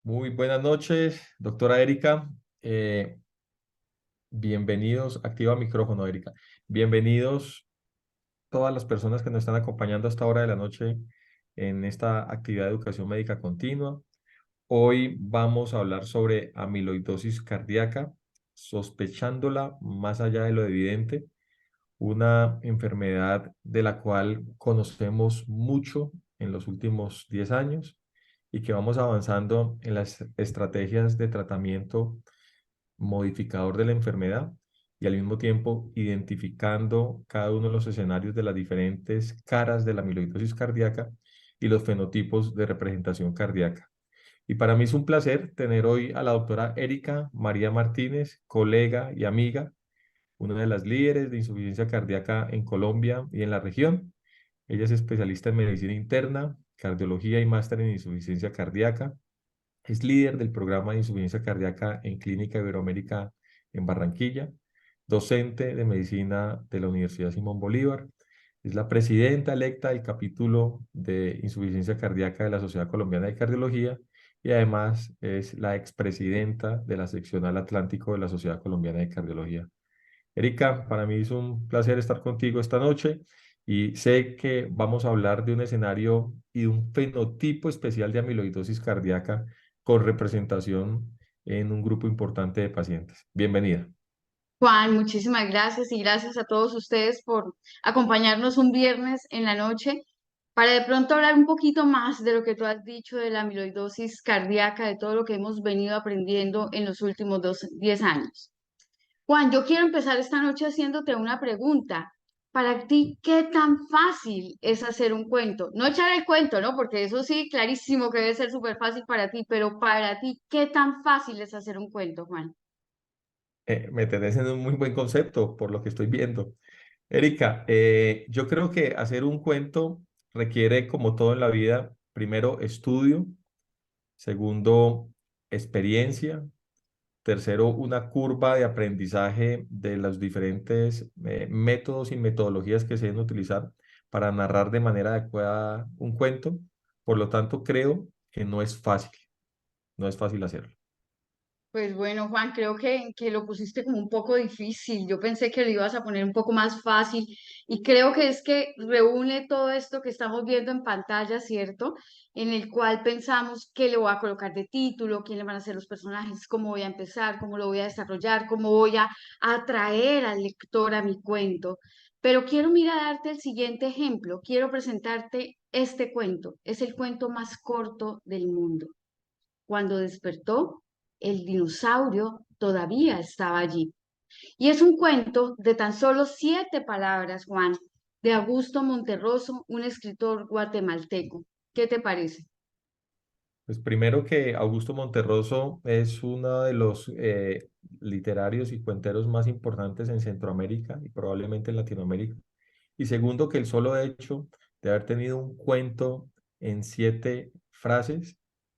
Muy buenas noches, doctora Erika. Eh, Bienvenidos, activa micrófono, Erika. Bienvenidos todas las personas que nos están acompañando a esta hora de la noche en esta actividad de educación médica continua. Hoy vamos a hablar sobre amiloidosis cardíaca, sospechándola más allá de lo evidente, una enfermedad de la cual conocemos mucho en los últimos 10 años y que vamos avanzando en las estrategias de tratamiento modificador de la enfermedad y al mismo tiempo identificando cada uno de los escenarios de las diferentes caras de la amiloidosis cardíaca y los fenotipos de representación cardíaca. Y para mí es un placer tener hoy a la doctora Erika María Martínez, colega y amiga, una de las líderes de insuficiencia cardíaca en Colombia y en la región. Ella es especialista en medicina interna, cardiología y máster en insuficiencia cardíaca. Es líder del programa de insuficiencia cardíaca en Clínica Iberoamérica en Barranquilla, docente de medicina de la Universidad Simón Bolívar. Es la presidenta electa del capítulo de insuficiencia cardíaca de la Sociedad Colombiana de Cardiología y además es la expresidenta de la seccional Atlántico de la Sociedad Colombiana de Cardiología. Erika, para mí es un placer estar contigo esta noche y sé que vamos a hablar de un escenario y de un fenotipo especial de amiloidosis cardíaca con representación en un grupo importante de pacientes. Bienvenida. Juan, muchísimas gracias y gracias a todos ustedes por acompañarnos un viernes en la noche para de pronto hablar un poquito más de lo que tú has dicho de la amiloidosis cardíaca, de todo lo que hemos venido aprendiendo en los últimos 10 años. Juan, yo quiero empezar esta noche haciéndote una pregunta. Para ti, ¿qué tan fácil es hacer un cuento? No echar el cuento, ¿no? Porque eso sí, clarísimo que debe ser súper fácil para ti, pero para ti, ¿qué tan fácil es hacer un cuento, Juan? Me tenés en un muy buen concepto por lo que estoy viendo. Erika, yo creo que hacer un cuento requiere, como todo en la vida, primero estudio, segundo experiencia. Tercero, una curva de aprendizaje de los diferentes métodos y metodologías que se deben utilizar para narrar de manera adecuada un cuento. Por lo tanto, creo que no es fácil, no es fácil hacerlo. Pues bueno, Juan, creo que lo pusiste como un poco difícil. Yo pensé que lo ibas a poner un poco más fácil y creo que es que reúne todo esto que estamos viendo en pantalla, ¿cierto? En el cual pensamos qué le voy a colocar de título, quién le van a ser los personajes, cómo voy a empezar, cómo lo voy a desarrollar, cómo voy a atraer al lector a mi cuento. Pero quiero, mira, darte el siguiente ejemplo. Quiero presentarte este cuento. Es el cuento más corto del mundo. Cuando despertó, el dinosaurio todavía estaba allí. Y es un cuento de tan solo 7 palabras, Juan, de Augusto Monterroso, un escritor guatemalteco. ¿Qué te parece? Pues primero que Augusto Monterroso es uno de los literarios y cuenteros más importantes en Centroamérica y probablemente en Latinoamérica. Y segundo, que el solo hecho de haber tenido un cuento en 7 frases,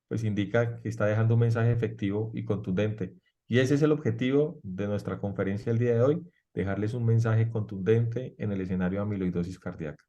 pues indica que está dejando un mensaje efectivo y contundente. Y ese es el objetivo de nuestra conferencia el día de hoy, dejarles un mensaje contundente en el escenario de amiloidosis cardíaca.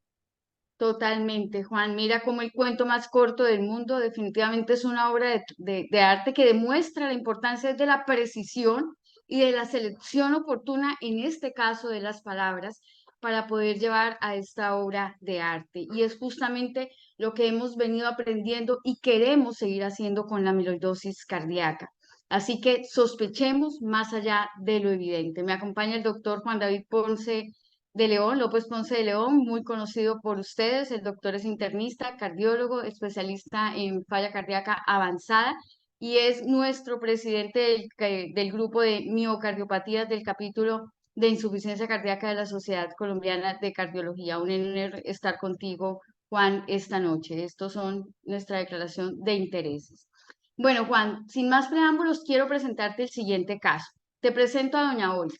Totalmente, Juan. Mira cómo el cuento más corto del mundo definitivamente es una obra de arte que demuestra la importancia de la precisión y de la selección oportuna, en este caso de las palabras, para poder llevar a esta obra de arte. Y es justamente lo que hemos venido aprendiendo y queremos seguir haciendo con la amiloidosis cardíaca. Así que sospechemos más allá de lo evidente. Me acompaña el doctor Juan David Ponce de León, López Ponce de León, muy conocido por ustedes. El doctor es internista, cardiólogo, especialista en falla cardíaca avanzada y es nuestro presidente del grupo de miocardiopatías del capítulo de insuficiencia cardíaca de la Sociedad Colombiana de Cardiología. Un honor estar contigo, Juan, esta noche. Estos son nuestra declaración de intereses. Bueno, Juan, sin más preámbulos, quiero presentarte el siguiente caso. Te presento a doña Olga.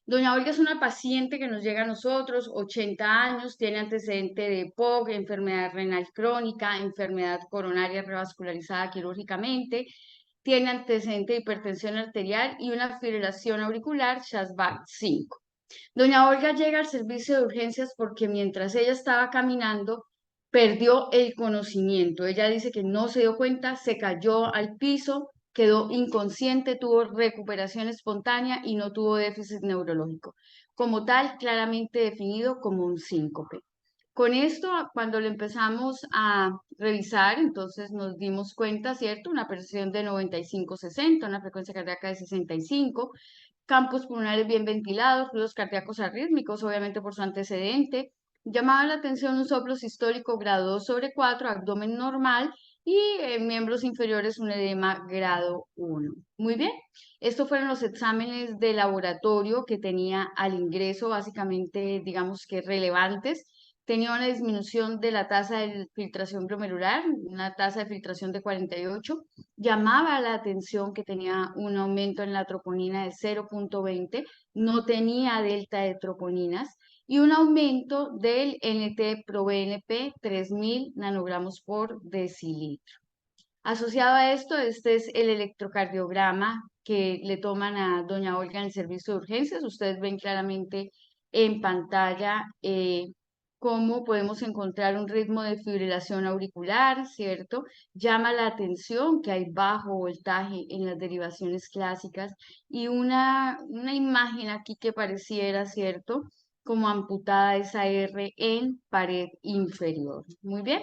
Doña Olga es una paciente que nos llega a nosotros, 80 años, tiene antecedente de EPOC, enfermedad renal crónica, enfermedad coronaria revascularizada quirúrgicamente, tiene antecedente de hipertensión arterial y una fibrilación auricular Schwarzbach 5. Doña Olga llega al servicio de urgencias porque mientras ella estaba caminando, perdió el conocimiento. Ella dice que no se dio cuenta, se cayó al piso quedó inconsciente, tuvo recuperación espontánea y no tuvo déficit neurológico. Como tal, claramente definido como un síncope. Con esto, cuando lo empezamos a revisar, entonces nos dimos cuenta, ¿cierto? Una presión de 95-60, una frecuencia cardíaca de 65, campos pulmonares bien ventilados, ruidos cardíacos arrítmicos, obviamente por su antecedente. Llamaba la atención un soplo sistólico grado 2/4, abdomen normal y en miembros inferiores un edema grado 1. Muy bien, estos fueron los exámenes de laboratorio que tenía al ingreso, básicamente, digamos que relevantes. Tenía una disminución de la tasa de filtración glomerular, una tasa de filtración de 48. Llamaba la atención que tenía un aumento en la troponina de 0,20, no tenía delta de troponinas y un aumento del NT-proBNP 3000 nanogramos por decilitro. Asociado a esto, este es el electrocardiograma que le toman a doña Olga en el servicio de urgencias. Ustedes ven claramente en pantalla cómo podemos encontrar un ritmo de fibrilación auricular, ¿cierto? Llama la atención que hay bajo voltaje en las derivaciones clásicas y una imagen aquí que pareciera, ¿cierto? Como amputada esa R en pared inferior. Muy bien.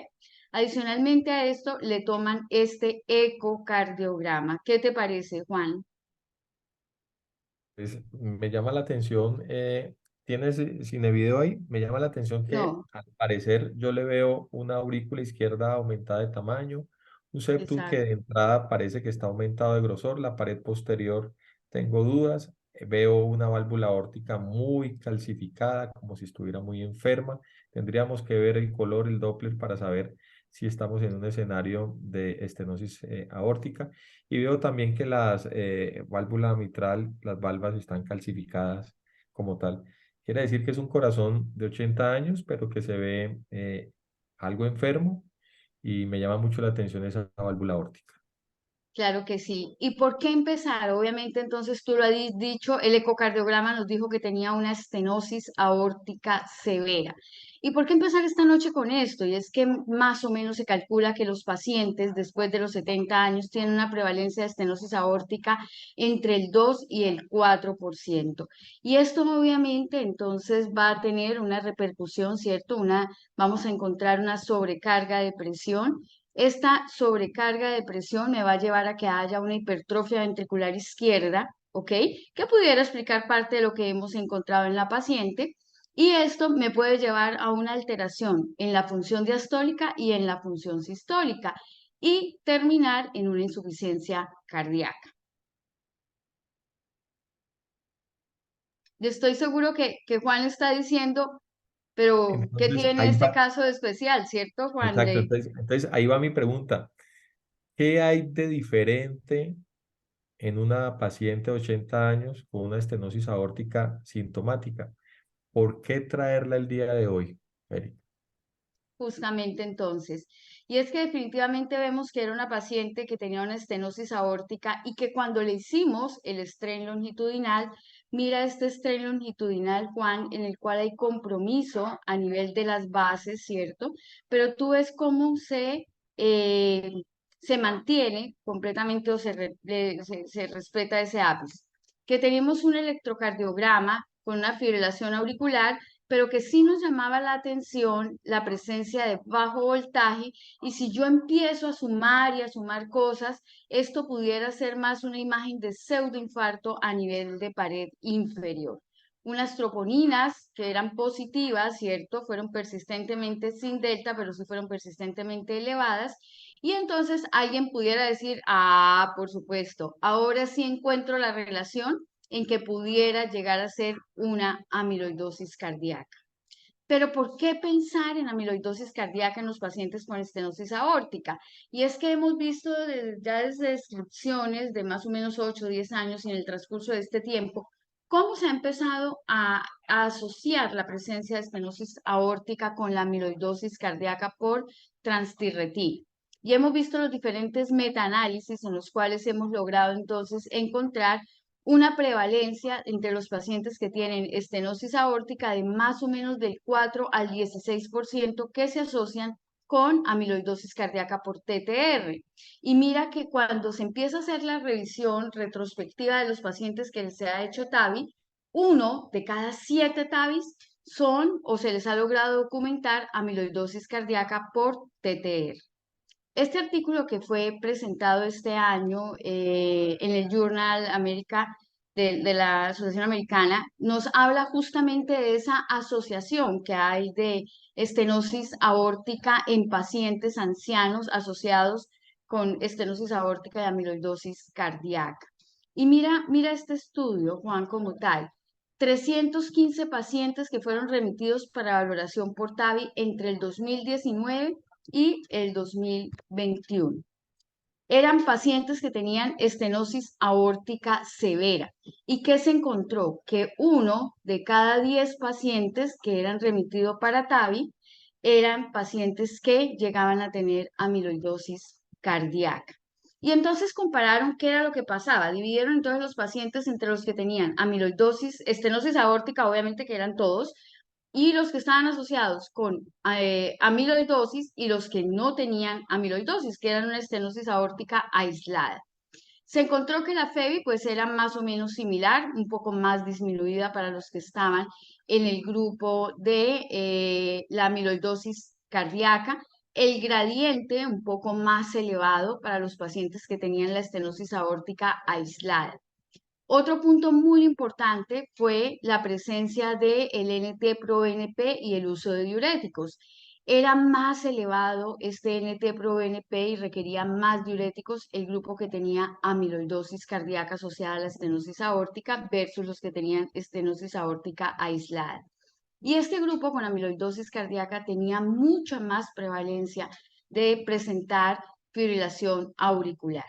Adicionalmente a esto, le toman este ecocardiograma. ¿Qué te parece, Juan? Pues, me llama la atención, ¿tienes cine video ahí? Me llama la atención que No, al parecer yo le veo una aurícula izquierda aumentada de tamaño, un septum que exacto. de entrada parece que está aumentado de grosor, la pared posterior tengo dudas, veo una válvula aórtica muy calcificada, como si estuviera muy enferma. Tendríamos que ver el color, el Doppler para saber si estamos en un escenario de estenosis aórtica. Y veo también que las válvulas mitral, las valvas están calcificadas como tal. Quiere decir que es un corazón de 80 años, pero que se ve algo enfermo y me llama mucho la atención esa válvula aórtica. Claro que sí. ¿Y por qué empezar? Obviamente, entonces tú lo has dicho, el ecocardiograma nos dijo que tenía una estenosis aórtica severa. ¿Y por qué empezar esta noche con esto? Y es que más o menos se calcula que los pacientes después de los 70 años tienen una prevalencia de estenosis aórtica entre el 2 y el 4%. Y esto obviamente entonces va a tener una repercusión, ¿cierto? Vamos a encontrar una sobrecarga de presión. Esta sobrecarga de presión me va a llevar a que haya una hipertrofia ventricular izquierda, ¿ok? Que pudiera explicar parte de lo que hemos encontrado en la paciente. Y esto me puede llevar a una alteración en la función diastólica y en la función sistólica y terminar en una insuficiencia cardíaca. Yo estoy seguro que Juan está diciendo, pero ¿qué Entonces, tiene ahí este va, caso de especial, cierto, Juan? exacto, entonces ahí va mi pregunta. ¿Qué hay de diferente en una paciente de 80 años con una estenosis aórtica sintomática? ¿Por qué traerla el día de hoy, Eric? Justamente entonces. Y es que definitivamente vemos que era una paciente que tenía una estenosis aórtica y que cuando le hicimos el estrés longitudinal, mira este estrés longitudinal, Juan, en el cual hay compromiso a nivel de las bases, ¿cierto? Pero tú ves cómo eh, se mantiene completamente o se respeta ese ápice. Que tenemos un electrocardiograma con una fibrilación auricular pero que sí nos llamaba la atención la presencia de bajo voltaje y si yo empiezo a sumar y a sumar cosas, esto pudiera ser más una imagen de pseudoinfarto a nivel de pared inferior. Unas troponinas que eran positivas, ¿cierto? Fueron persistentemente sin delta, pero sí fueron persistentemente elevadas. Y entonces alguien pudiera decir, ah, por supuesto, ahora sí encuentro la relación en que pudiera llegar a ser una amiloidosis cardíaca. Pero ¿por qué pensar en amiloidosis cardíaca en los pacientes con estenosis aórtica? Y es que hemos visto ya desde descripciones de más o menos 8 o 10 años y en el transcurso de este tiempo, cómo se ha empezado a asociar la presencia de estenosis aórtica con la amiloidosis cardíaca por transtirretina. Y hemos visto los diferentes metaanálisis en los cuales hemos logrado entonces encontrar una prevalencia entre los pacientes que tienen estenosis aórtica de más o menos del 4 al 16% que se asocian con amiloidosis cardíaca por TTR. Y mira que cuando se empieza a hacer la revisión retrospectiva de los pacientes que se ha hecho TAVI, 1 de cada 7 TAVIs son o se les ha logrado documentar amiloidosis cardíaca por TTR. Este artículo que fue presentado este año en el Journal America de la Asociación Americana nos habla justamente de esa asociación que hay de estenosis aórtica en pacientes ancianos asociados con estenosis aórtica y amiloidosis cardíaca. Y mira este estudio, Juan, como tal. 315 pacientes que fueron remitidos para valoración por TAVI entre el 2019 y el 2021. Eran pacientes que tenían estenosis aórtica severa. ¿Y qué se encontró? Que 1 de cada 10 pacientes que eran remitidos para TAVI eran pacientes que llegaban a tener amiloidosis cardíaca. Y entonces compararon qué era lo que pasaba. Dividieron entonces los pacientes entre los que tenían amiloidosis, estenosis aórtica, obviamente que eran todos, y los que estaban asociados con amiloidosis y los que no tenían amiloidosis, que eran una estenosis aórtica aislada. Se encontró que la FEBI pues era más o menos similar, un poco más disminuida para los que estaban en el grupo de la amiloidosis cardíaca, el gradiente un poco más elevado para los pacientes que tenían la estenosis aórtica aislada. Otro punto muy importante fue la presencia del NT-proBNP y el uso de diuréticos. Era más elevado este NT-proBNP y requería más diuréticos el grupo que tenía amiloidosis cardíaca asociada a la estenosis aórtica versus los que tenían estenosis aórtica aislada. Y este grupo con amiloidosis cardíaca tenía mucha más prevalencia de presentar fibrilación auricular.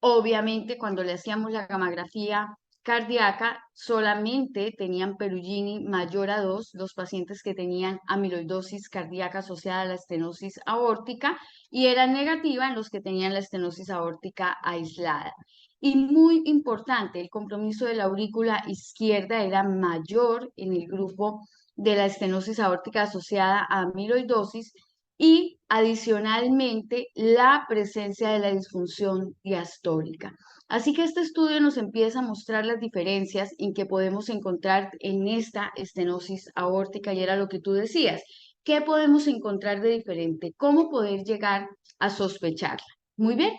Obviamente, cuando le hacíamos la gamografía cardíaca, solamente tenían Perugini mayor a 2 los pacientes que tenían amiloidosis cardíaca asociada a la estenosis aórtica y era negativa en los que tenían la estenosis aórtica aislada. Y muy importante, el compromiso de la aurícula izquierda era mayor en el grupo de la estenosis aórtica asociada a amiloidosis y adicionalmente la presencia de la disfunción diastólica. Así que este estudio nos empieza a mostrar las diferencias en que podemos encontrar en esta estenosis aórtica y era lo que tú decías. ¿Qué podemos encontrar de diferente? ¿Cómo poder llegar a sospecharla? Muy bien.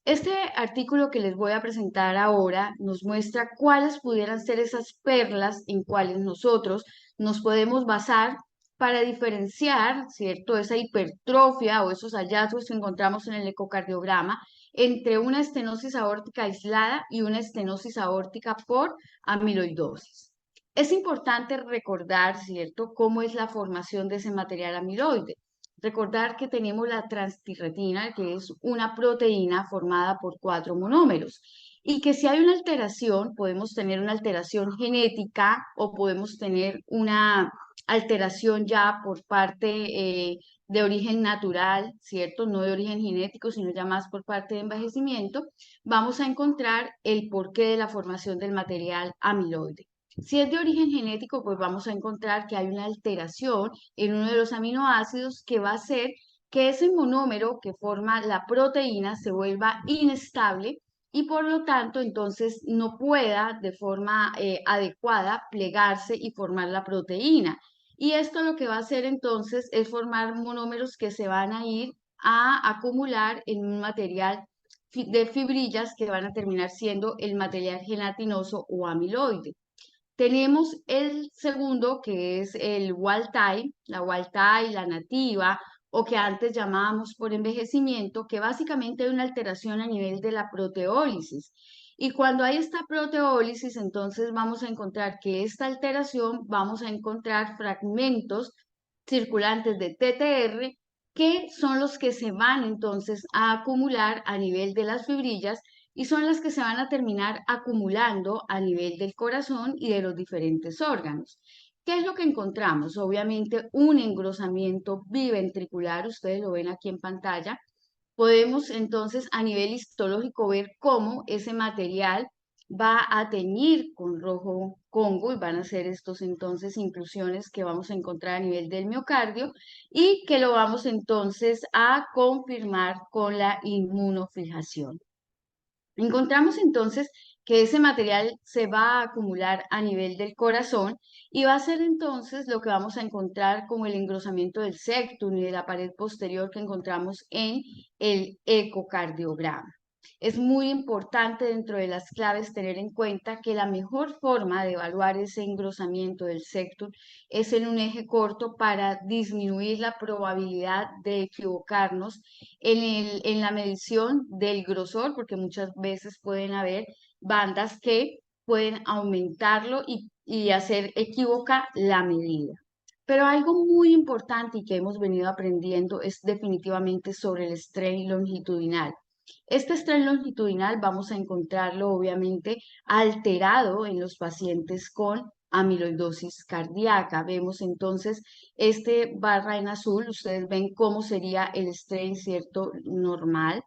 Este artículo que les voy a presentar ahora nos muestra cuáles pudieran ser esas perlas en cuales nosotros nos podemos basar para diferenciar, ¿cierto?, esa hipertrofia o esos hallazgos que encontramos en el ecocardiograma entre una estenosis aórtica aislada y una estenosis aórtica por amiloidosis. Es importante recordar, ¿cierto?, cómo es la formación de ese material amiloide. Recordar que tenemos la transtirretina, que es una proteína formada por 4 monómeros, y que si hay una alteración, podemos tener una alteración genética o podemos tener una alteración ya por parte de origen natural, ¿cierto? No de origen genético, sino ya más por parte de envejecimiento, vamos a encontrar el porqué de la formación del material amiloide. Si es de origen genético, pues vamos a encontrar que hay una alteración en uno de los aminoácidos que va a hacer que ese monómero que forma la proteína se vuelva inestable y por lo tanto entonces no pueda de forma adecuada plegarse y formar la proteína. Y esto lo que va a hacer entonces es formar monómeros que se van a ir a acumular en un material de fibrillas que van a terminar siendo el material gelatinoso o amiloide. Tenemos el segundo, que es el wild type, la wild type, la nativa, o que antes llamábamos por envejecimiento, que básicamente hay una alteración a nivel de la proteólisis. Y cuando hay esta proteólisis, entonces vamos a encontrar que esta alteración, vamos a encontrar fragmentos circulantes de TTR, que son los que se van entonces a acumular a nivel de las fibrillas y son las que se van a terminar acumulando a nivel del corazón y de los diferentes órganos. ¿Qué es lo que encontramos? Obviamente un engrosamiento biventricular, ustedes lo ven aquí en pantalla. Podemos entonces a nivel histológico ver cómo ese material va a teñir con rojo Congo y van a ser estos entonces inclusiones que vamos a encontrar a nivel del miocardio y que lo vamos entonces a confirmar con la inmunofijación. Encontramos entonces que ese material se va a acumular a nivel del corazón y va a ser entonces lo que vamos a encontrar como el engrosamiento del septum y de la pared posterior que encontramos en el ecocardiograma. Es muy importante dentro de las claves tener en cuenta que la mejor forma de evaluar ese engrosamiento del septum es en un eje corto para disminuir la probabilidad de equivocarnos en la medición del grosor, porque muchas veces pueden haber bandas que pueden aumentarlo y hacer equívoca la medida. Pero algo muy importante y que hemos venido aprendiendo es definitivamente sobre el strain longitudinal. Este strain longitudinal vamos a encontrarlo obviamente alterado en los pacientes con amiloidosis cardíaca. Vemos entonces este barra en azul, ustedes ven cómo sería el strain, ¿cierto? Normal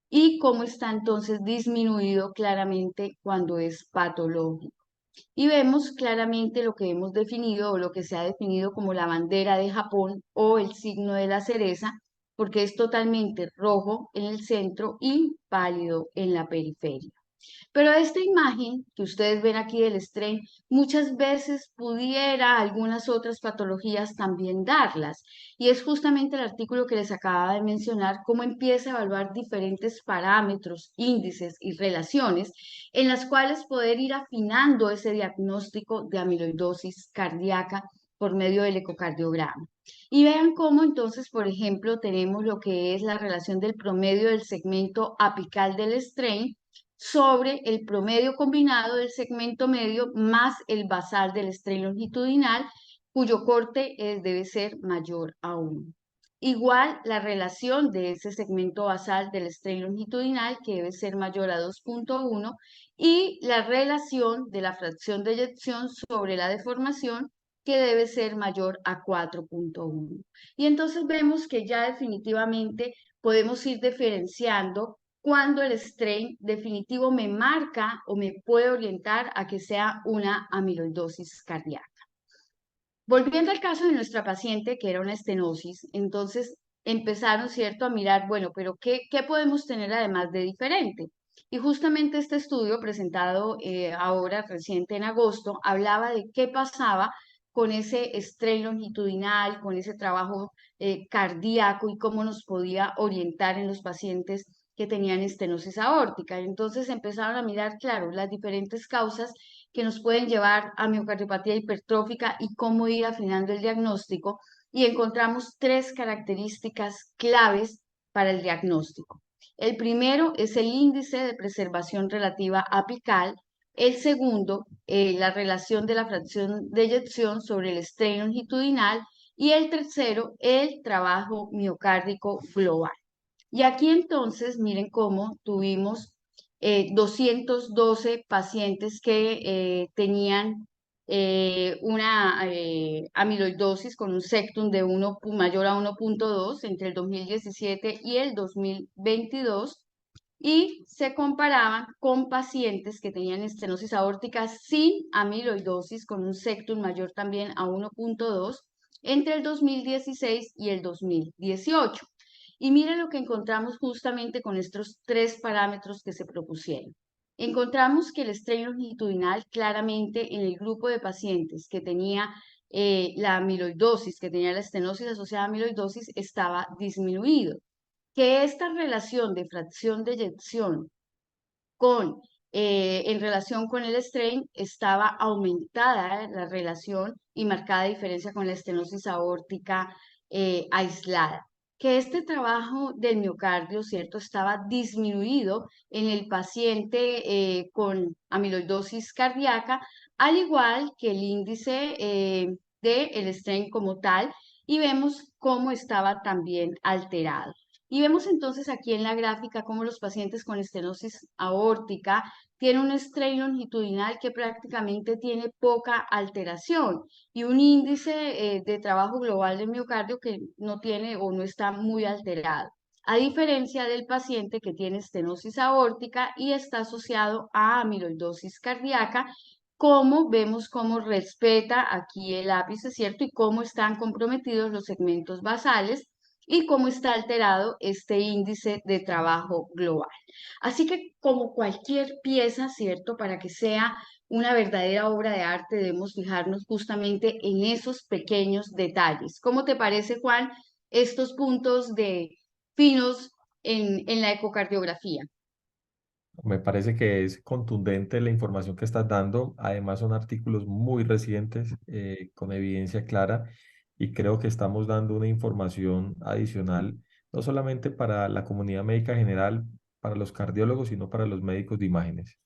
y cómo está entonces disminuido claramente cuando es patológico. Y vemos claramente lo que hemos definido o lo que se ha definido como la bandera de Japón o el signo de la cereza, porque es totalmente rojo en el centro y pálido en la periferia. Pero esta imagen que ustedes ven aquí del strain, muchas veces pudiera algunas otras patologías también darlas. Y es justamente el artículo que les acababa de mencionar, cómo empieza a evaluar diferentes parámetros, índices y relaciones en las cuales poder ir afinando ese diagnóstico de amiloidosis cardíaca por medio del ecocardiograma. Y vean cómo entonces, por ejemplo, tenemos lo que es la relación del promedio del segmento apical del strain sobre el promedio combinado del segmento medio más el basal del strain longitudinal, cuyo corte debe ser mayor a 1. Igual la relación de ese segmento basal del strain longitudinal, que debe ser mayor a 2.1, y la relación de la fracción de eyección sobre la deformación, que debe ser mayor a 4.1. Y entonces vemos que ya definitivamente podemos ir diferenciando cuando el strain definitivo me marca o me puede orientar a que sea una amiloidosis cardíaca. Volviendo al caso de nuestra paciente, que era una estenosis, entonces empezaron, ¿cierto?, a mirar, bueno, pero ¿qué podemos tener además de diferente? Y justamente este estudio presentado ahora, reciente en agosto, hablaba de qué pasaba con ese strain longitudinal, con ese trabajo cardíaco y cómo nos podía orientar en los pacientes que tenían estenosis aórtica. Entonces empezaron a mirar, claro, las diferentes causas que nos pueden llevar a miocardiopatía hipertrófica y cómo ir afinando el diagnóstico. Y encontramos tres características claves para el diagnóstico. El primero es el índice de preservación relativa apical. El segundo, la relación de la fracción de eyección sobre el strain longitudinal. Y el tercero, el trabajo miocárdico global. Y aquí entonces, miren cómo tuvimos 212 pacientes que tenían una amiloidosis con un septum de 1 mayor a 1.2 entre el 2017 y el 2022 y se comparaban con pacientes que tenían estenosis aórtica sin amiloidosis con un septum mayor también a 1.2 entre el 2016 y el 2018. Y miren lo que encontramos justamente con estos tres parámetros que se propusieron. Encontramos que el strain longitudinal claramente en el grupo de pacientes que tenía la amiloidosis, que tenía la estenosis asociada a amiloidosis, estaba disminuido. Que esta relación de fracción de eyección con, en relación con el strain estaba aumentada la relación y marcada diferencia con la estenosis aórtica aislada. Que este trabajo del miocardio, ¿cierto?, estaba disminuido en el paciente con amiloidosis cardíaca, al igual que el índice del strain como tal, y vemos cómo estaba también alterado. Y vemos entonces aquí en la gráfica cómo los pacientes con estenosis aórtica tienen un strain longitudinal que prácticamente tiene poca alteración y un índice de trabajo global del miocardio que no tiene o no está muy alterado. a diferencia del paciente que tiene estenosis aórtica y está asociado a amiloidosis cardíaca, como vemos cómo respeta aquí el ápice, ¿cierto? Y cómo están comprometidos los segmentos basales y cómo está alterado este índice de trabajo global. Así que como cualquier pieza, ¿cierto? Para que sea una verdadera obra de arte debemos fijarnos justamente en esos pequeños detalles. ¿Cómo te parece, Juan, estos puntos de finos en la ecocardiografía? Me parece que es contundente la información que estás dando. Además, son artículos muy recientes, con evidencia clara, y creo que estamos dando una información adicional, no solamente para la comunidad médica general, para los cardiólogos, sino para los médicos de imágenes.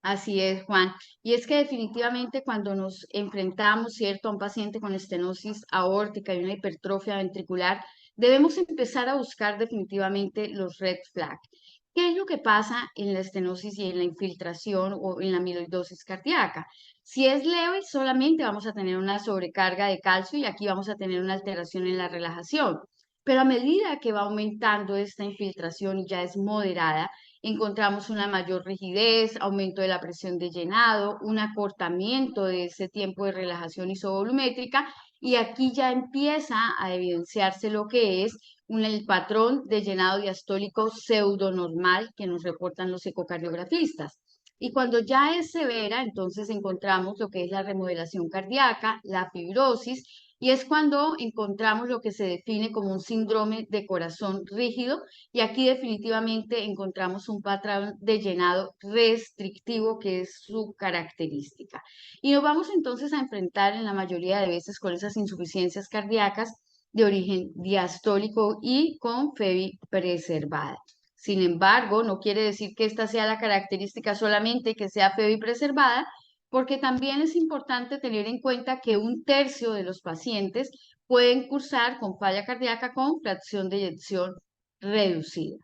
Así es, Juan. Y es que definitivamente cuando nos enfrentamos, ¿cierto?, a un paciente con estenosis aórtica y una hipertrofia ventricular, debemos empezar a buscar definitivamente los red flags. ¿Qué es lo que pasa en la estenosis y en la infiltración o en la amiloidosis cardíaca? Si es leve, solamente vamos a tener una sobrecarga de calcio y aquí vamos a tener una alteración en la relajación. Pero a medida que va aumentando esta infiltración y ya es moderada, encontramos una mayor rigidez, aumento de la presión de llenado, un acortamiento de ese tiempo de relajación isovolumétrica y aquí ya empieza a evidenciarse lo que es el patrón de llenado diastólico pseudonormal que nos reportan los ecocardiografistas. Y cuando ya es severa, entonces encontramos lo que es la remodelación cardíaca, la fibrosis, y es cuando encontramos lo que se define como un síndrome de corazón rígido, y aquí definitivamente encontramos un patrón de llenado restrictivo que es su característica. Y nos vamos entonces a enfrentar en la mayoría de veces con esas insuficiencias cardíacas de origen diastólico y con FEBI preservada. Sin embargo, no quiere decir que esta sea la característica solamente que sea FEBI preservada, porque también es importante tener en cuenta que un tercio de los pacientes pueden cursar con falla cardíaca con fracción de eyección reducida.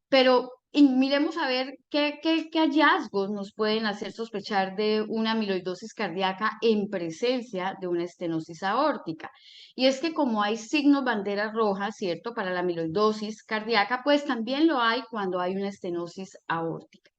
Pero miremos a ver qué hallazgos nos pueden hacer sospechar de una amiloidosis cardíaca en presencia de una estenosis aórtica. Y es que como hay signos banderas rojas, ¿cierto? Para la amiloidosis cardíaca, pues también lo hay cuando hay una estenosis aórtica.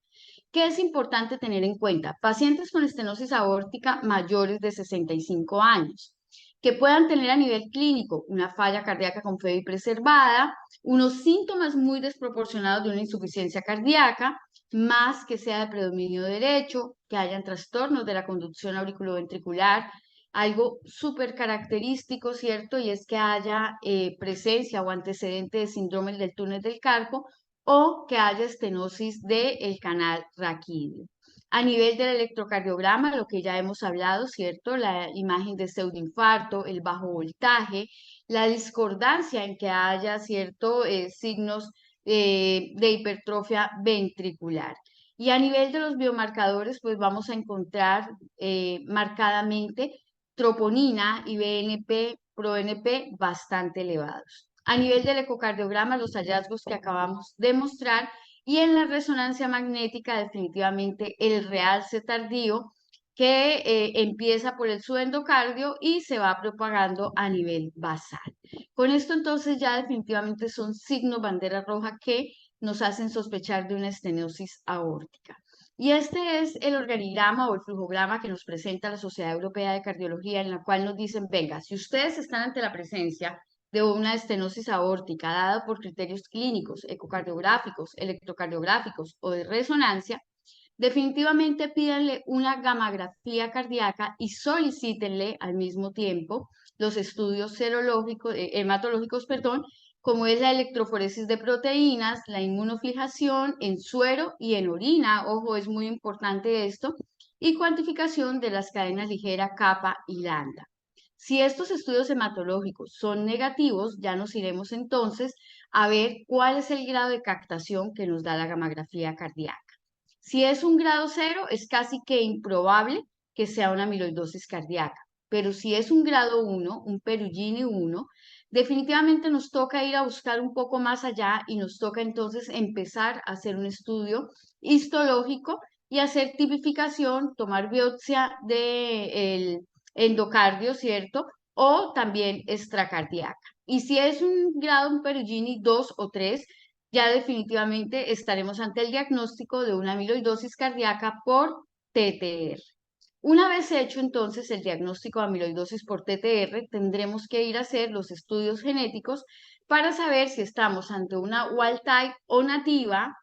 ¿Qué es importante tener en cuenta? Pacientes con estenosis aórtica mayores de 65 años, que puedan tener a nivel clínico una falla cardíaca con FEBI preservada, unos síntomas muy desproporcionados de una insuficiencia cardíaca, más que sea de predominio derecho, que hayan trastornos de la conducción auriculoventricular, algo súper característico, ¿cierto? Y es que haya presencia o antecedente de síndrome del túnel del carpo o que haya estenosis del canal raquídeo. A nivel del electrocardiograma, lo que ya hemos hablado, ¿cierto? La imagen de pseudoinfarto, el bajo voltaje, la discordancia en que haya, ¿cierto? Signos de hipertrofia ventricular. Y a nivel de los biomarcadores, pues vamos a encontrar marcadamente troponina y BNP, proBNP bastante elevados. A nivel del ecocardiograma, los hallazgos que acabamos de mostrar y en la resonancia magnética, definitivamente el realce tardío que empieza por el subendocardio y se va propagando a nivel basal. Con esto entonces ya definitivamente son signos bandera roja que nos hacen sospechar de una estenosis aórtica. Y este es el organigrama o el flujograma que nos presenta la Sociedad Europea de Cardiología, en la cual nos dicen, venga, si ustedes están ante la presencia de una estenosis aórtica dada por criterios clínicos, ecocardiográficos, electrocardiográficos o de resonancia, definitivamente pídanle una gamografía cardíaca y solicítenle al mismo tiempo los estudios serológicos, hematológicos, perdón, como es la electroforesis de proteínas, la inmunofijación en suero y en orina, ojo, es muy importante esto, y cuantificación de las cadenas ligeras kappa y lambda. Si estos estudios hematológicos son negativos, ya nos iremos entonces a ver cuál es el grado de captación que nos da la gamografía cardíaca. Si es un grado 0, es casi que improbable que sea una amiloidosis cardíaca, pero si es un grado 1, un Perugini 1, definitivamente nos toca ir a buscar un poco más allá y nos toca entonces empezar a hacer un estudio histológico y hacer tipificación, tomar biopsia del endocardio, ¿cierto? O también extracardíaca. Y si es un grado, un Perugini 2 o 3, ya definitivamente estaremos ante el diagnóstico de una amiloidosis cardíaca por TTR. Una vez hecho entonces el diagnóstico de amiloidosis por TTR, tendremos que ir a hacer los estudios genéticos para saber si estamos ante una wild type o nativa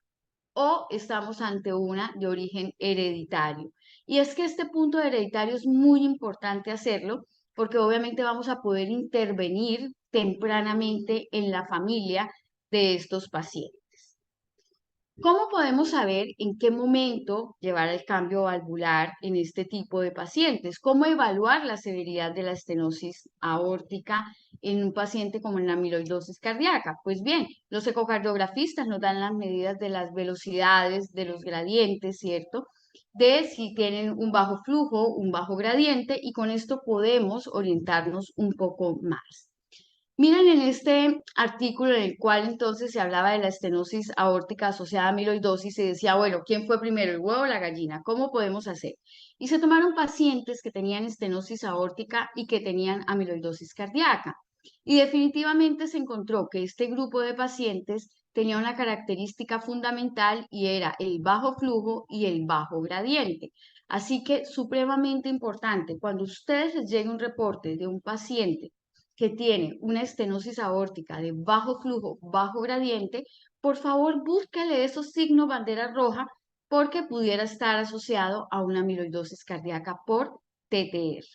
o estamos ante una de origen hereditario. Y es que este punto hereditario es muy importante hacerlo porque obviamente vamos a poder intervenir tempranamente en la familia de estos pacientes. ¿Cómo podemos saber en qué momento llevar el cambio valvular en este tipo de pacientes? ¿Cómo evaluar la severidad de la estenosis aórtica en un paciente como en la amiloidosis cardíaca? Pues bien, los ecocardiografistas nos dan las medidas de las velocidades, de los gradientes, ¿cierto? De si tienen un bajo flujo, un bajo gradiente, y con esto podemos orientarnos un poco más. Miren en este artículo en el cual entonces se hablaba de la estenosis aórtica asociada a amiloidosis, se decía, bueno, ¿quién fue primero, el huevo o la gallina? ¿Cómo podemos hacer? Y se tomaron pacientes que tenían estenosis aórtica y que tenían amiloidosis cardíaca. Y definitivamente se encontró que este grupo de pacientes tenía una característica fundamental y era el bajo flujo y el bajo gradiente. Así que supremamente importante, cuando a ustedes les llegue un reporte de un paciente que tiene una estenosis aórtica de bajo flujo, bajo gradiente, por favor búsquele esos signos bandera roja porque pudiera estar asociado a una amiloidosis cardíaca por TTR.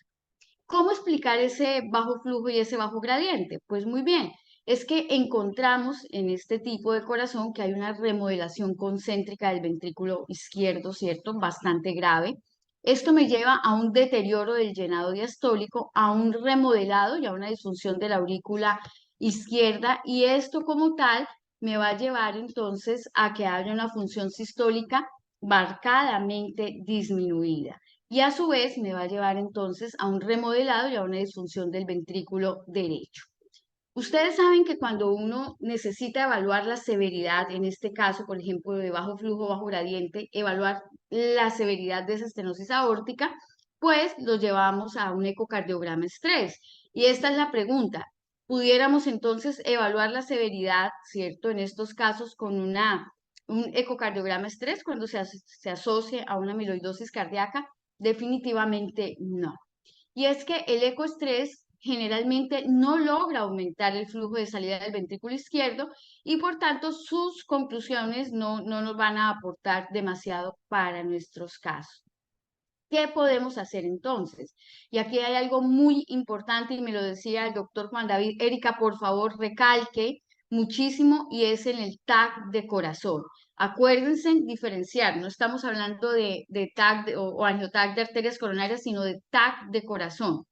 ¿Cómo explicar ese bajo flujo y ese bajo gradiente? Pues muy bien, es que encontramos en este tipo de corazón que hay una remodelación concéntrica del ventrículo izquierdo, ¿cierto? Bastante grave. Esto me lleva a un deterioro del llenado diastólico, a un remodelado y a una disfunción de la aurícula izquierda, y esto como tal me va a llevar entonces a que haya una función sistólica marcadamente disminuida y a su vez me va a llevar entonces a un remodelado y a una disfunción del ventrículo derecho. Ustedes saben que cuando uno necesita evaluar la severidad, en este caso, por ejemplo, de bajo flujo, bajo gradiente, evaluar la severidad de esa estenosis aórtica, pues lo llevamos a un ecocardiograma estrés. Y esta es la pregunta. ¿Pudiéramos entonces evaluar la severidad, cierto, en estos casos con un ecocardiograma estrés cuando se asocie a una amiloidosis cardíaca? Definitivamente no. Y es que el ecoestrés generalmente no logra aumentar el flujo de salida del ventrículo izquierdo y por tanto sus conclusiones no nos van a aportar demasiado para nuestros casos. ¿Qué podemos hacer entonces? Y aquí hay algo muy importante y me lo decía el doctor Juan David. Erika, por favor, recalque muchísimo y es en el TAC de corazón. Acuérdense en diferenciar, no estamos hablando de TAC o angioTAC de arterias coronarias, sino de TAC de corazón.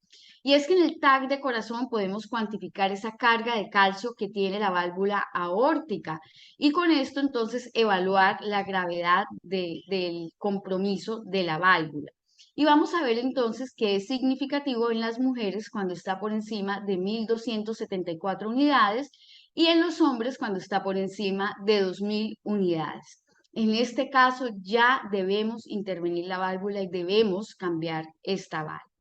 Y es que en el TAC de corazón podemos cuantificar esa carga de calcio que tiene la válvula aórtica y con esto entonces evaluar la gravedad del compromiso de la válvula. Y vamos a ver entonces qué es significativo en las mujeres cuando está por encima de 1.274 unidades y en los hombres cuando está por encima de 2.000 unidades. En este caso ya debemos intervenir la válvula y debemos cambiar esta válvula.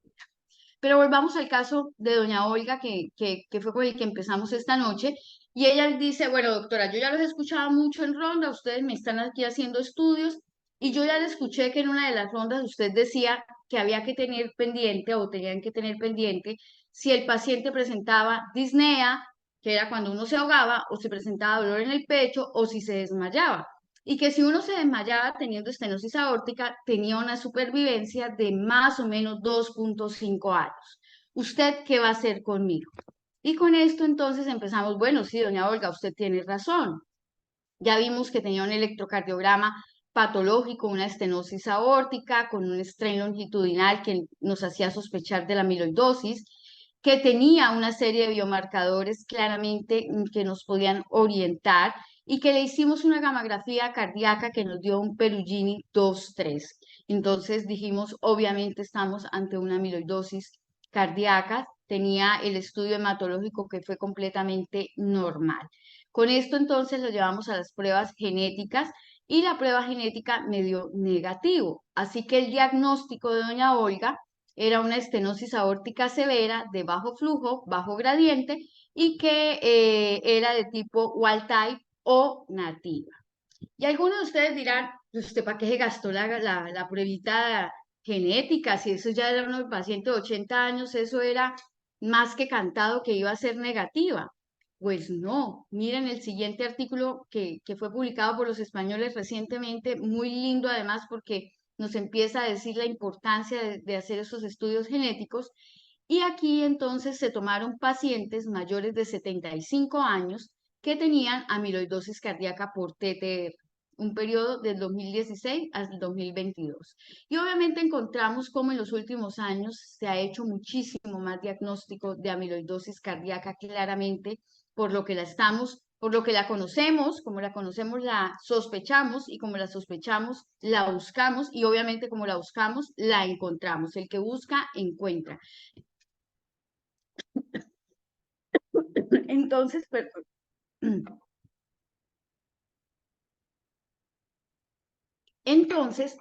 Pero volvamos al caso de doña Olga, que fue con el que empezamos esta noche. Y ella dice, bueno, doctora, yo ya los he escuchado mucho en ronda, ustedes me están aquí haciendo estudios, y yo ya le escuché que en una de las rondas usted decía que había que tener pendiente o tenían que tener pendiente si el paciente presentaba disnea, que era cuando uno se ahogaba, o si presentaba dolor en el pecho, o si se desmayaba y que si uno se desmayaba teniendo estenosis aórtica, tenía una supervivencia de más o menos 2.5 años. ¿Usted qué va a hacer conmigo? Y con esto entonces empezamos, bueno, sí, doña Olga, usted tiene razón. Ya vimos que tenía un electrocardiograma patológico, una estenosis aórtica con un strain longitudinal que nos hacía sospechar de la amiloidosis, que tenía una serie de biomarcadores claramente que nos podían orientar y que le hicimos una gamografía cardíaca que nos dio un Perugini 2-3. Entonces dijimos, obviamente estamos ante una amiloidosis cardíaca, tenía el estudio hematológico que fue completamente normal. Con esto entonces lo llevamos a las pruebas genéticas y la prueba genética me dio negativo. Así que el diagnóstico de doña Olga era una estenosis aórtica severa de bajo flujo, bajo gradiente y que era de tipo wild type o nativa. Y algunos de ustedes dirán, pues, ¿usted para qué se gastó la pruebita genética? Si eso ya era un paciente de 80 años, eso era más que cantado que iba a ser negativa. Pues no, miren el siguiente artículo que fue publicado por los españoles recientemente, muy lindo además porque nos empieza a decir la importancia de hacer esos estudios genéticos. Y aquí entonces se tomaron pacientes mayores de 75 años que tenían amiloidosis cardíaca por TTR, un periodo del 2016 al 2022. Y obviamente encontramos cómo en los últimos años se ha hecho muchísimo más diagnóstico de amiloidosis cardíaca claramente, por lo que la conocemos, como la conocemos la sospechamos y como la sospechamos la buscamos y obviamente como la buscamos la encontramos. El que busca encuentra. Entonces, perdón. Entonces,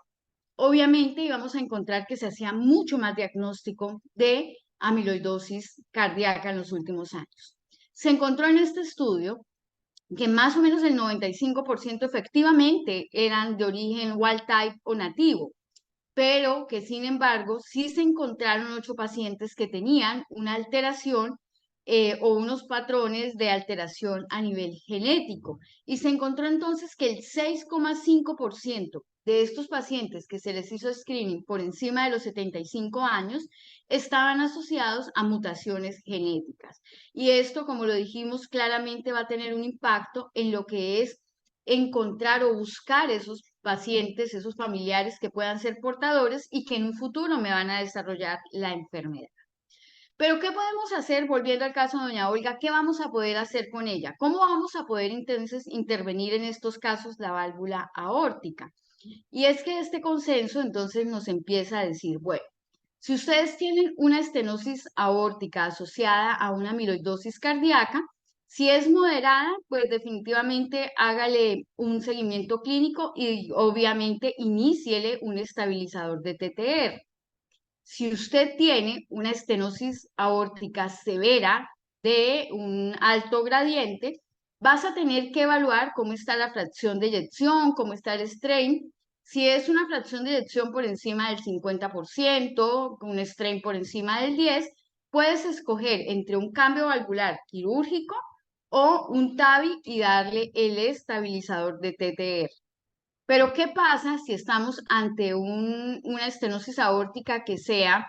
obviamente íbamos a encontrar que se hacía mucho más diagnóstico de amiloidosis cardíaca en los últimos años. Se encontró en este estudio que más o menos el 95% efectivamente eran de origen wild type o nativo, pero que sin embargo sí se encontraron 8 pacientes que tenían una alteración o unos patrones de alteración a nivel genético. Y se encontró entonces que el 6,5% de estos pacientes que se les hizo screening por encima de los 75 años estaban asociados a mutaciones genéticas. Y esto, como lo dijimos, claramente va a tener un impacto en lo que es encontrar o buscar esos pacientes, esos familiares que puedan ser portadores y que en un futuro me van a desarrollar la enfermedad. Pero ¿qué podemos hacer? Volviendo al caso de doña Olga, ¿qué vamos a poder hacer con ella? ¿Cómo vamos a poder entonces intervenir en estos casos la válvula aórtica? Y es que este consenso entonces nos empieza a decir, bueno, si ustedes tienen una estenosis aórtica asociada a una amiloidosis cardíaca, si es moderada, pues definitivamente hágale un seguimiento clínico y obviamente iníciele un estabilizador de TTR. Si usted tiene una estenosis aórtica severa de un alto gradiente, vas a tener que evaluar cómo está la fracción de eyección, cómo está el strain. Si es una fracción de eyección por encima del 50%, un strain por encima del 10%, puedes escoger entre un cambio valvular quirúrgico o un TAVI y darle el estabilizador de TTR. Pero ¿qué pasa si estamos ante una estenosis aórtica que sea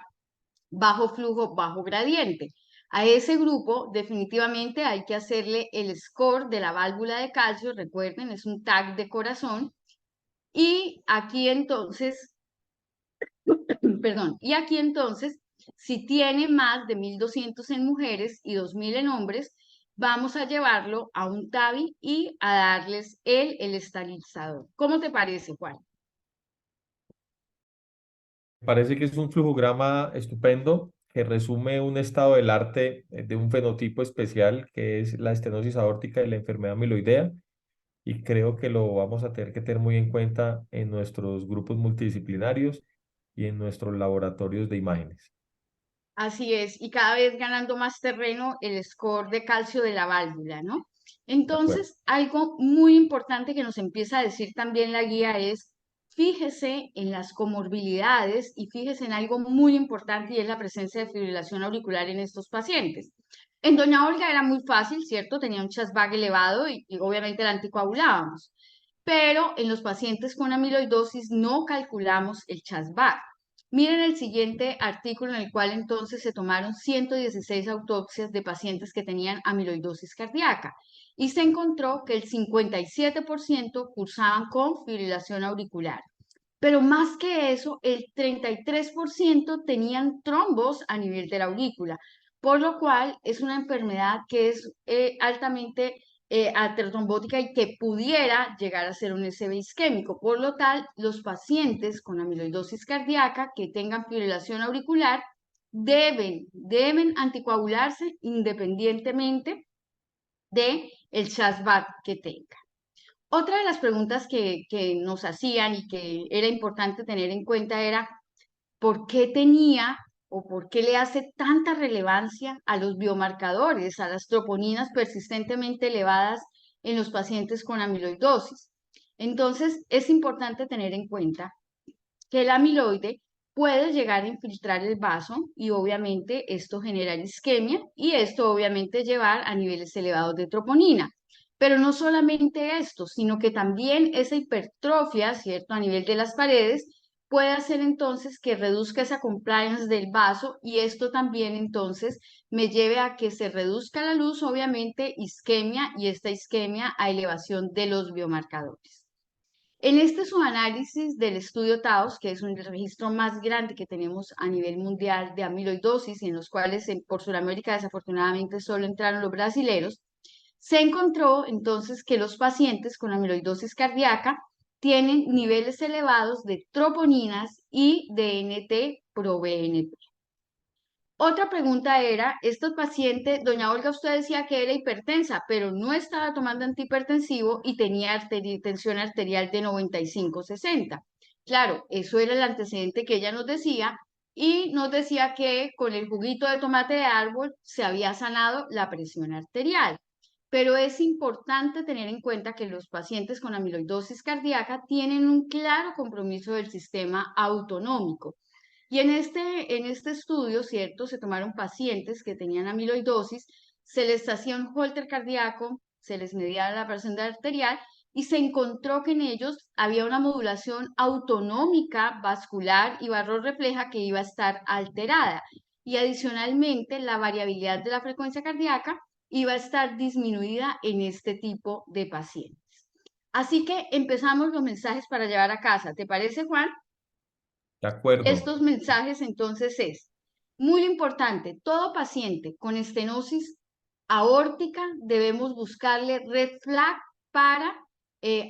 bajo flujo, bajo gradiente? A ese grupo definitivamente hay que hacerle el score de la válvula de calcio, recuerden, es un TAC de corazón. Y aquí entonces, perdón, y aquí entonces, si tiene más de 1200 en mujeres y 2000 en hombres, vamos a llevarlo a un TAVI y a darles el estabilizador. ¿Cómo te parece, Juan? Parece que es un flujograma estupendo que resume un estado del arte de un fenotipo especial que es la estenosis aórtica y la enfermedad amiloidea y creo que lo vamos a tener que tener muy en cuenta en nuestros grupos multidisciplinarios y en nuestros laboratorios de imágenes. Así es, y cada vez ganando más terreno el score de calcio de la válvula, ¿no? De acuerdo. Entonces, algo muy importante que nos empieza a decir también la guía es, fíjese en las comorbilidades y fíjese en algo muy importante y es la presencia de fibrilación auricular en estos pacientes. En doña Olga era muy fácil, ¿cierto? Tenía un Chas-VAG elevado y obviamente la anticoagulábamos, pero en los pacientes con amiloidosis no calculamos el Chas-VAG. Miren el siguiente artículo en el cual entonces se tomaron 116 autopsias de pacientes que tenían amiloidosis cardíaca y se encontró que el 57% cursaban con fibrilación auricular. Pero más que eso, el 33% tenían trombos a nivel de la aurícula, por lo cual es una enfermedad que es altamente atertrombótica y que pudiera llegar a ser un SB isquémico. Por lo tal, los pacientes con amiloidosis cardíaca que tengan fibrilación auricular deben anticoagularse independientemente de el CHAS-VAD que tengan. Otra de las preguntas que nos hacían y que era importante tener en cuenta era, ¿por qué tenía o por qué le hace tanta relevancia a los biomarcadores, a las troponinas persistentemente elevadas en los pacientes con amiloidosis. Entonces, es importante tener en cuenta que el amiloide puede llegar a infiltrar el vaso y obviamente esto genera isquemia y esto obviamente llevar a niveles elevados de troponina. Pero no solamente esto, sino que también esa hipertrofia, ¿cierto? A nivel de las paredes puede hacer entonces que reduzca esa compliance del vaso y esto también entonces me lleve a que se reduzca la luz, obviamente isquemia y esta isquemia a elevación de los biomarcadores. En este subanálisis del estudio TAOS, que es un registro más grande que tenemos a nivel mundial de amiloidosis y en los cuales por Sudamérica desafortunadamente solo entraron los brasileros, se encontró entonces que los pacientes con amiloidosis cardíaca tienen niveles elevados de troponinas y de NT-proBNP. Otra pregunta era, estos pacientes, doña Olga, usted decía que era hipertensa, pero no estaba tomando antihipertensivo y tenía tensión arterial de 95/60. Claro, eso era el antecedente que ella nos decía y nos decía que con el juguito de tomate de árbol se había sanado la presión arterial. Pero es importante tener en cuenta que los pacientes con amiloidosis cardíaca tienen un claro compromiso del sistema autonómico. Y en este estudio, ¿cierto? Se tomaron pacientes que tenían amiloidosis, se les hacía un holter cardíaco, se les medía la presión arterial y se encontró que en ellos había una modulación autonómica vascular y barrorrefleja que iba a estar alterada. Y adicionalmente, la variabilidad de la frecuencia cardíaca iba a estar disminuida en este tipo de pacientes. Así que empezamos los mensajes para llevar a casa. ¿Te parece, Juan? De acuerdo. Estos mensajes entonces es muy importante, todo paciente con estenosis aórtica debemos buscarle red flag para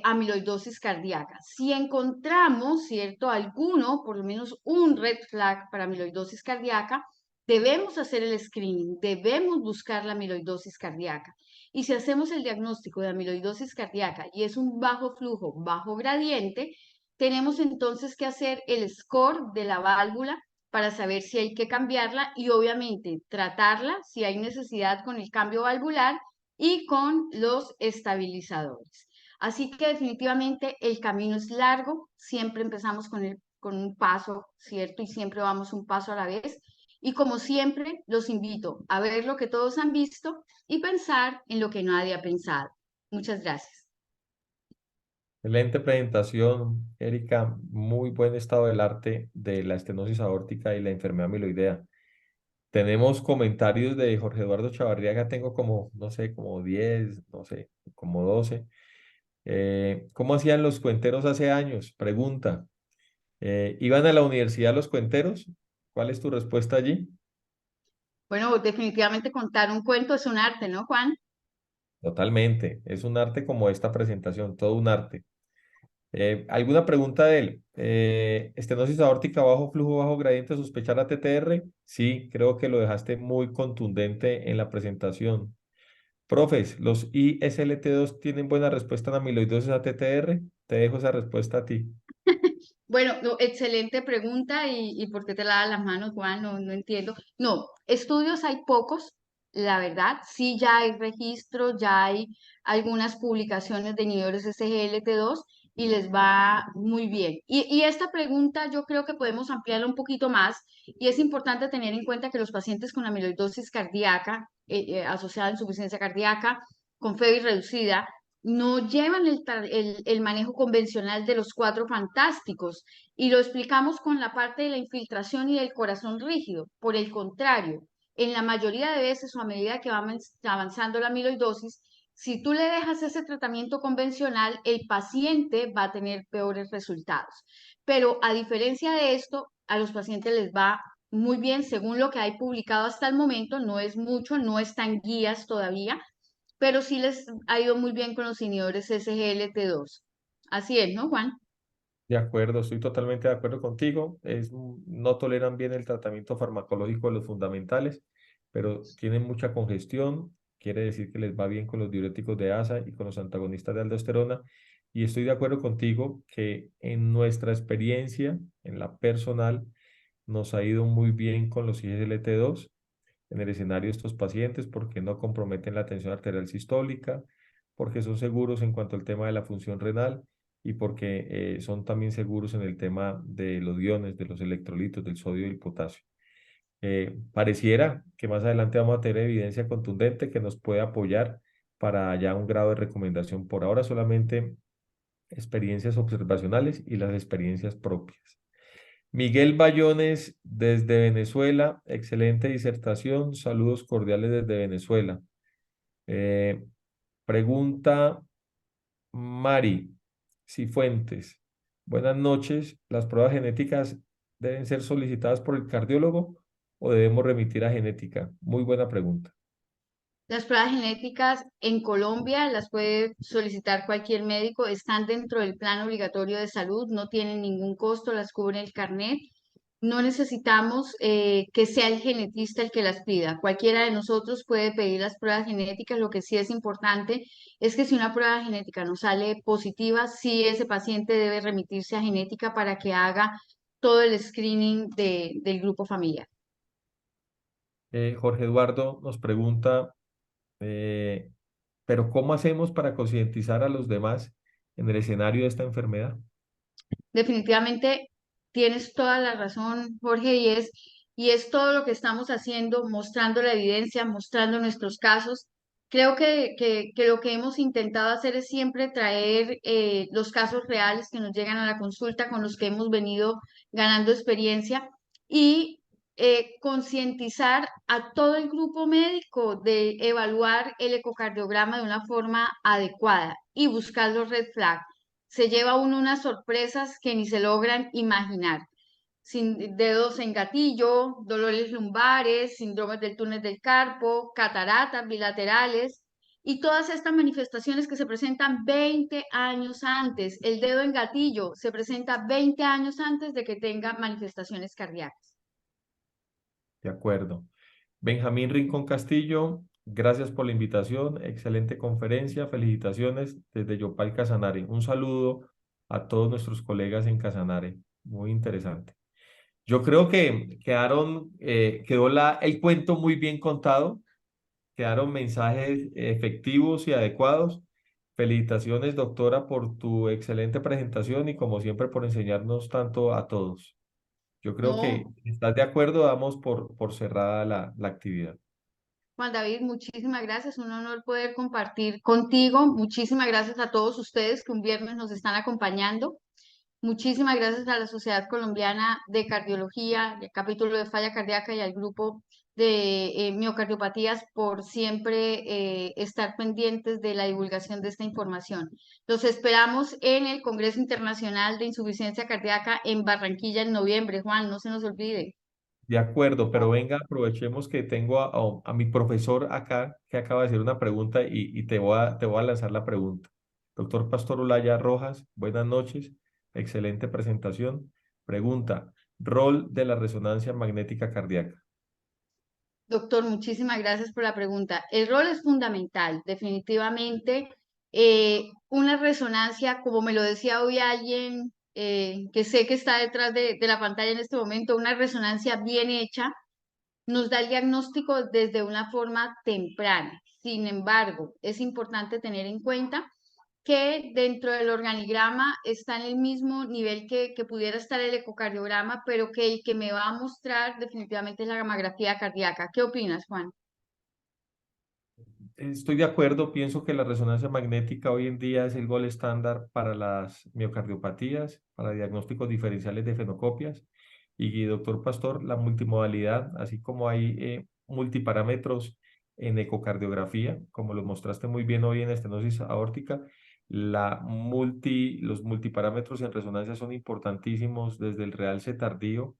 amiloidosis cardíaca. Si encontramos, ¿cierto?, alguno, por lo menos un red flag para amiloidosis cardíaca, debemos hacer el screening, debemos buscar la amiloidosis cardíaca. Y si hacemos el diagnóstico de amiloidosis cardíaca y es un bajo flujo, bajo gradiente, tenemos entonces que hacer el score de la válvula para saber si hay que cambiarla y obviamente tratarla si hay necesidad con el cambio valvular y con los estabilizadores. Así que definitivamente el camino es largo, siempre empezamos con un paso, ¿cierto? Y siempre vamos un paso a la vez. Y como siempre, los invito a ver lo que todos han visto y pensar en lo que nadie ha pensado. Muchas gracias. Excelente presentación, Erika. Muy buen estado del arte de la estenosis aórtica y la enfermedad amiloidea. Tenemos comentarios de Jorge Eduardo Chavarriaga, tengo como, no sé, como 10, no sé, como 12. ¿Cómo hacían los cuenteros hace años? Pregunta. ¿Iban a la universidad los cuenteros? ¿Cuál es tu respuesta allí? Bueno, definitivamente contar un cuento es un arte, ¿no, Juan? Totalmente. Es un arte como esta presentación, todo un arte. ¿Alguna pregunta de él? Estenosis aórtica, bajo flujo, bajo gradiente, sospechar ATTR. Sí, creo que lo dejaste muy contundente en la presentación. Profes, ¿los ISLT2 tienen buena respuesta en amiloidosis ATTR? Te dejo esa respuesta a ti. Bueno, no, excelente pregunta y ¿por qué te lavas las manos, Juan? No, no entiendo. No, estudios hay pocos, la verdad. Sí, ya hay registros, ya hay algunas publicaciones de niveles SGLT2 y les va muy bien. Y esta pregunta yo creo que podemos ampliarla un poquito más y es importante tener en cuenta que los pacientes con amiloidosis cardíaca asociada a insuficiencia cardíaca con FEBI reducida no llevan el manejo convencional de los cuatro fantásticos y lo explicamos con la parte de la infiltración y del corazón rígido. Por el contrario, en la mayoría de veces o a medida que va avanzando la amiloidosis, si tú le dejas ese tratamiento convencional, el paciente va a tener peores resultados. Pero a diferencia de esto, a los pacientes les va muy bien según lo que hay publicado hasta el momento, no es mucho, no están guías todavía, pero sí les ha ido muy bien con los inhibidores SGLT2. Así es, ¿no, Juan? De acuerdo, estoy totalmente de acuerdo contigo. No toleran bien el tratamiento farmacológico de los fundamentales, pero tienen mucha congestión. Quiere decir que les va bien con los diuréticos de ASA y con los antagonistas de aldosterona. Y estoy de acuerdo contigo que en nuestra experiencia, en la personal, nos ha ido muy bien con los IGLT2 en el escenario de estos pacientes porque no comprometen la tensión arterial sistólica, porque son seguros en cuanto al tema de la función renal y porque son también seguros en el tema de los iones, de los electrolitos, del sodio y el potasio. Pareciera que más adelante vamos a tener evidencia contundente que nos puede apoyar para ya un grado de recomendación. Por ahora solamente experiencias observacionales y las experiencias propias. Miguel Bayones desde Venezuela, excelente disertación, saludos cordiales desde Venezuela. Eh, Pregunta Mari Cifuentes, buenas noches, ¿las pruebas genéticas deben ser solicitadas por el cardiólogo o debemos remitir a genética? Muy buena pregunta. Las pruebas genéticas en Colombia las puede solicitar cualquier médico, están dentro del plan obligatorio de salud, no tienen ningún costo, las cubre el carnet. No necesitamos que sea el genetista el que las pida. Cualquiera de nosotros puede pedir las pruebas genéticas. Lo que sí es importante es que si una prueba genética no sale positiva, sí ese paciente debe remitirse a genética para que haga todo el screening del grupo familiar. Jorge Eduardo nos pregunta, eh, ¿pero cómo hacemos para concientizar a los demás en el escenario de esta enfermedad? Definitivamente tienes toda la razón, Jorge, y es todo lo que estamos haciendo, mostrando la evidencia, mostrando nuestros casos. Creo que lo que hemos intentado hacer es siempre traer los casos reales que nos llegan a la consulta, con los que hemos venido ganando experiencia y concientizar a todo el grupo médico de evaluar el ecocardiograma de una forma adecuada y buscar los red flags. Se lleva uno unas sorpresas que ni se logran imaginar. Sin dedos en gatillo, dolores lumbares, síndromes del túnel del carpo, cataratas bilaterales y todas estas manifestaciones que se presentan 20 años antes. El dedo en gatillo se presenta 20 años antes de que tenga manifestaciones cardíacas. De acuerdo. Benjamín Rincón Castillo, gracias por la invitación, excelente conferencia, felicitaciones desde Yopal Casanare. Un saludo a todos nuestros colegas en Casanare, muy interesante. Yo creo que quedó el cuento muy bien contado, quedaron mensajes efectivos y adecuados. Felicitaciones, doctora, por tu excelente presentación y como siempre por enseñarnos tanto a todos. Yo creo que, No, si estás de acuerdo, damos por cerrada la actividad. Juan David, muchísimas gracias. Un honor poder compartir contigo. Muchísimas gracias a todos ustedes que un viernes nos están acompañando. Muchísimas gracias a la Sociedad Colombiana de Cardiología, al capítulo de falla cardíaca y al grupo de miocardiopatías por siempre estar pendientes de la divulgación de esta información. Los esperamos en el Congreso Internacional de Insuficiencia Cardíaca en Barranquilla en noviembre. Juan, no se nos olvide. De acuerdo, pero venga, aprovechemos que tengo a mi profesor acá que acaba de hacer una pregunta y te voy a lanzar la pregunta. Doctor Pastor Olaya Rojas, buenas noches, excelente presentación. Pregunta, rol de la resonancia magnética cardíaca. Doctor, muchísimas gracias por la pregunta. El rol es fundamental, definitivamente. Una resonancia, como me lo decía hoy alguien que sé que está detrás de la pantalla en este momento, una resonancia bien hecha nos da el diagnóstico desde una forma temprana. Sin embargo, es importante tener en cuenta que dentro del organigrama está en el mismo nivel que pudiera estar el ecocardiograma, pero que el que me va a mostrar definitivamente es la gamografía cardíaca. ¿Qué opinas, Juan? Estoy de acuerdo, pienso que la resonancia magnética hoy en día es el gol estándar para las miocardiopatías, para diagnósticos diferenciales de fenocopias. Y doctor Pastor, la multimodalidad, así como hay multiparámetros en ecocardiografía, como lo mostraste muy bien hoy en estenosis aórtica, los multiparámetros en resonancia son importantísimos desde el realce tardío,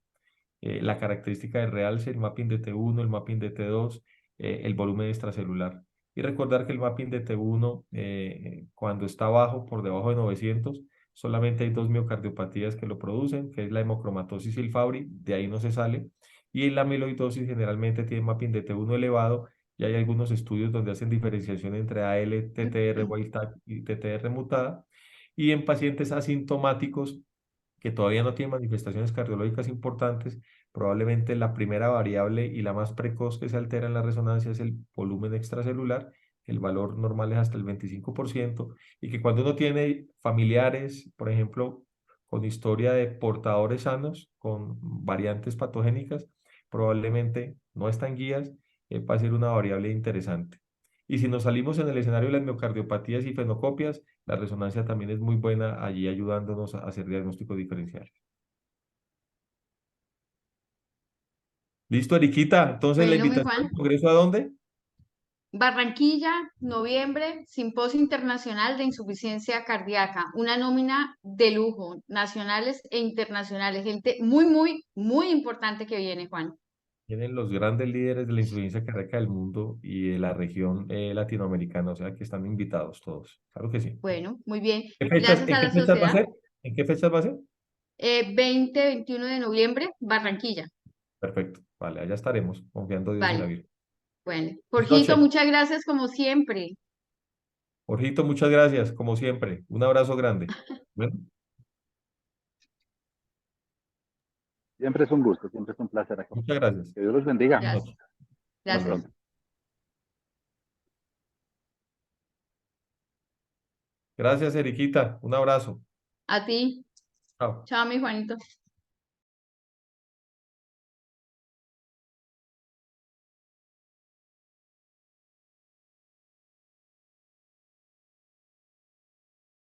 la característica de realce, el mapping de T1, el mapping de T2, el volumen extracelular. Y recordar que el mapping de T1, cuando está bajo, por debajo de 900, solamente hay dos miocardiopatías que lo producen, que es la hemocromatosis y el Fabry, de ahí no se sale. Y la amiloidosis generalmente tiene mapping de T1 elevado, y hay algunos estudios donde hacen diferenciación entre AL, TTR wild type y TTR mutada. Y en pacientes asintomáticos que todavía no tiene manifestaciones cardiológicas importantes, probablemente la primera variable y la más precoz que se altera en la resonancia es el volumen extracelular. El valor normal es hasta el 25%, y que cuando uno tiene familiares, por ejemplo, con historia de portadores sanos, con variantes patogénicas, probablemente no están guías, va a ser una variable interesante. Y si nos salimos en el escenario de las miocardiopatías y fenocopias, la resonancia también es muy buena allí ayudándonos a hacer diagnósticos diferenciales. Listo, Eriquita. Entonces, ¿la Bueno, mi invitación Juan. al congreso a dónde? Barranquilla, noviembre, Simposio Internacional de Insuficiencia Cardíaca, una nómina de lujo, nacionales e internacionales, gente muy, muy, muy importante que viene, Juan. Tienen los grandes líderes de la insuficiencia cardíaca del mundo y de la región latinoamericana, o sea que están invitados todos. Claro que sí. Bueno, muy bien. ¿Qué fechas, Gracias en a qué la fechas va a sociedad. ser? ¿En qué fechas va a ser? 20-21 de noviembre, Barranquilla. Perfecto. Vale, allá estaremos, confiando en Dios y la Vale, Virgen. bueno. Buenas Jorgito, noches. muchas gracias como siempre. Jorgito, muchas gracias, como siempre. Un abrazo grande. Bueno, Siempre es un gusto, siempre es un placer muchas acompañar. gracias. Que Dios los bendiga. Buenas Gracias, noches. Hasta Hasta gracias. luego. pronto. Gracias, Eriquita. Un abrazo. A ti. Chao. Chao, mi Juanito.